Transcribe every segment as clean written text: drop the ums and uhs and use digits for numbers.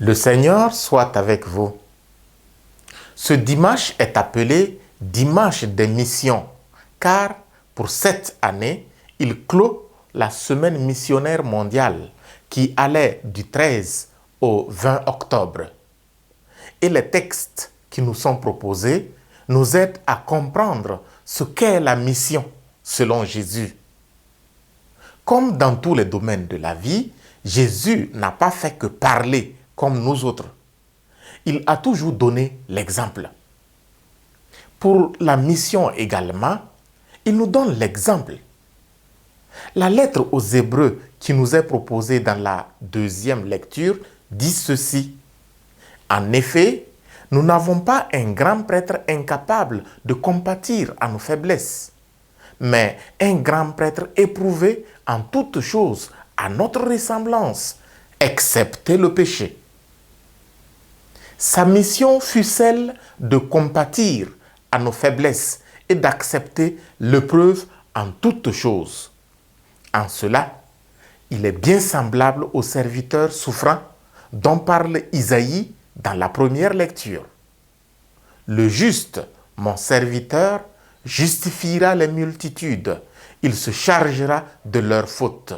Le Seigneur soit avec vous. Ce dimanche est appelé dimanche des missions, car pour cette année, il clôt la semaine missionnaire mondiale qui allait du 13 au 20 octobre. Et les textes qui nous sont proposés nous aident à comprendre ce qu'est la mission selon Jésus. Comme dans tous les domaines de la vie, Jésus n'a pas fait que parler comme nous autres. Il a toujours donné l'exemple. Pour la mission également, il nous donne l'exemple. La lettre aux Hébreux qui nous est proposée dans la deuxième lecture dit ceci. En effet, nous n'avons pas un grand prêtre incapable de compatir à nos faiblesses, mais un grand prêtre éprouvé en toutes choses à notre ressemblance, excepté le péché. Sa mission fut celle de compatir à nos faiblesses et d'accepter l'épreuve en toutes choses. En cela, il est bien semblable au serviteur souffrant dont parle Isaïe dans la première lecture. Le juste, mon serviteur, justifiera les multitudes. Il se chargera de leurs fautes.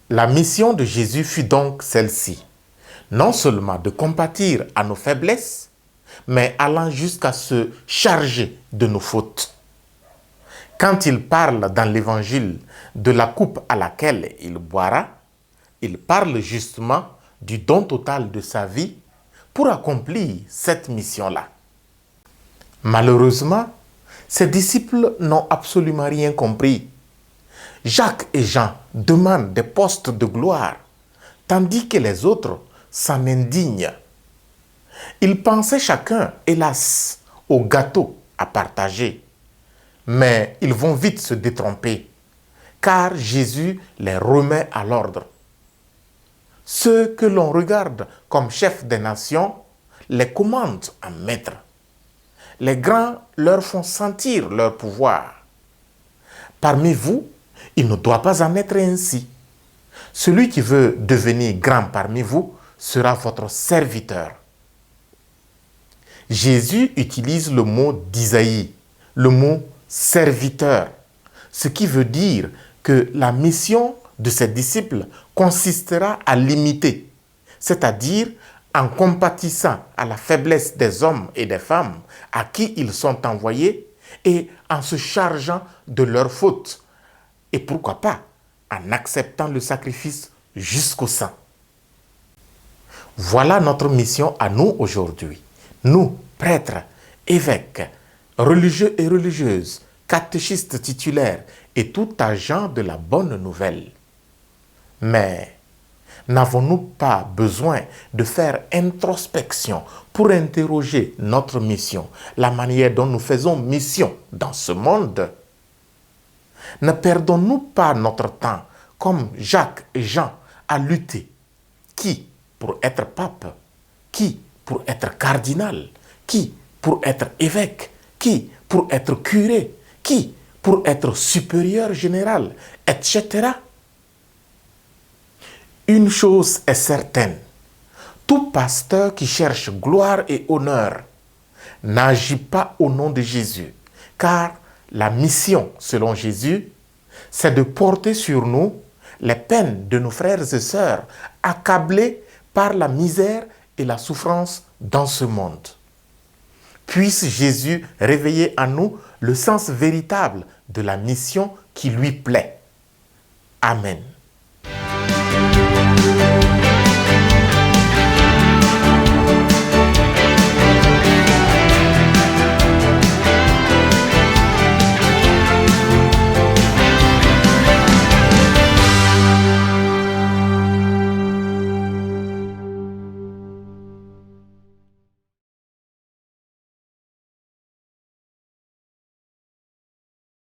La mission de Jésus fut donc celle-ci. Non seulement de compatir à nos faiblesses, mais allant jusqu'à se charger de nos fautes. Quand il parle dans l'Évangile de la coupe à laquelle il boira, il parle justement du don total de sa vie pour accomplir cette mission-là. Malheureusement, ses disciples n'ont absolument rien compris. Jacques et Jean demandent des postes de gloire, tandis que les autres s'en indignent. Ils pensaient chacun, hélas, au gâteau à partager. Mais ils vont vite se détromper, car Jésus les remet à l'ordre. Ceux que l'on regarde comme chefs des nations les commandent en maître. Les grands leur font sentir leur pouvoir. Parmi vous, il ne doit pas en être ainsi. Celui qui veut devenir grand parmi vous sera votre serviteur. Jésus utilise le mot d'Isaïe, le mot serviteur, ce qui veut dire que la mission de ses disciples consistera à l'imiter, c'est-à-dire en compatissant à la faiblesse des hommes et des femmes à qui ils sont envoyés et en se chargeant de leurs fautes. Et pourquoi pas en acceptant le sacrifice jusqu'au sang. Voilà notre mission à nous aujourd'hui. Nous, prêtres, évêques, religieux et religieuses, catéchistes titulaires et tout agent de la bonne nouvelle. Mais n'avons-nous pas besoin de faire introspection pour interroger notre mission, la manière dont nous faisons mission dans ce monde? Ne perdons-nous pas notre temps, comme Jacques et Jean, à lutter? Qui pour être pape? Qui pour être cardinal? Qui pour être évêque? Qui pour être curé? Qui pour être supérieur général? Etc. Une chose est certaine, tout pasteur qui cherche gloire et honneur n'agit pas au nom de Jésus, car la mission, selon Jésus, c'est de porter sur nous les peines de nos frères et sœurs accablés par la misère et la souffrance dans ce monde. Puisse Jésus réveiller en nous le sens véritable de la mission qui lui plaît. Amen.